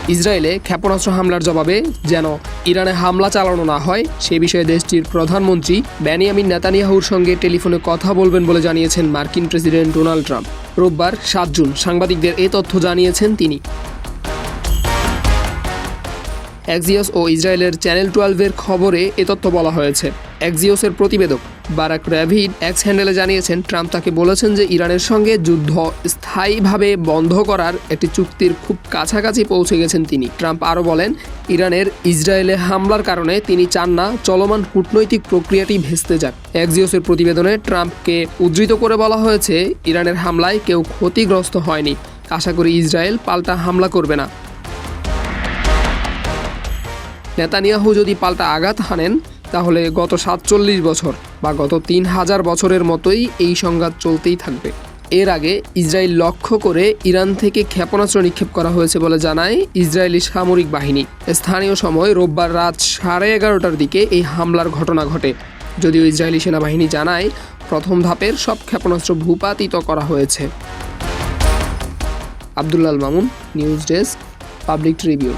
ইসরায়েলে ক্ষেপণাস্ত্র হামলার জবাবে যেন ইরানে হামলা চালানো না হয় সে বিষয়ে দেশটির প্রধানমন্ত্রী বেনিয়ামিন নেতানিয়াহুর সঙ্গে টেলিফোনে কথা বলবেন বলে জানিয়েছেন মার্কিন প্রেসিডেন্ট ডোনাল্ড ট্রাম্প। রোববার ৭ জুন সাংবাদিকদের এ তথ্য জানিয়েছেন তিনি। এক্সিওস ও ইসরায়েলের চ্যানেল 12-এর খবরে এ তথ্য বলা হয়েছে। এক্সিওসের প্রতিবেদক বারাক রাভিড এক্স হ্যান্ডেলে জানিয়েছেন, ট্রাম্প তাকে বলেছেন যে ইরানের সঙ্গে যুদ্ধ স্থায়ীভাবে বন্ধ করার একটি চুক্তির খুব কাছাকাছি পৌঁছে গেছেন তিনি। ট্রাম্প আরও বলেন, ইরানের ইসরায়েলে হামলার কারণে তিনি চান না চলমান কূটনৈতিক প্রক্রিয়াটি ভেস্তে যাক। এক্সিওসের প্রতিবেদনে ট্রাম্পকে উদ্ধৃত করে বলা হয়েছে, ইরানের হামলায় কেউ ক্ষতিগ্রস্ত হয়নি, আশা করি ইসরায়েল পাল্টা হামলা করবে না। নেতানিয়াহু যদি পাল্টা আঘাত হানেন তাহলে গত ৪৭ বছর বা গত ৩,০০০ বছরের মতোই এই সংঘাত চলতেই থাকবে। এর আগে ইসরায়েল লক্ষ্য করে ইরান থেকে ক্ষেপণাস্ত্র নিক্ষেপ করা হয়েছে বলে জানায় ইসরায়েলি সামরিক বাহিনী। স্থানীয় সময় রোববার রাত 11:30টার দিকে এই হামলার ঘটনা ঘটে। যদিও ইসরায়েলি সেনাবাহিনী জানায় প্রথম ধাপের সব ক্ষেপণাস্ত্র ভূপাতিত করা হয়েছে। Abdullal Mamun, news desk, Public Tribune.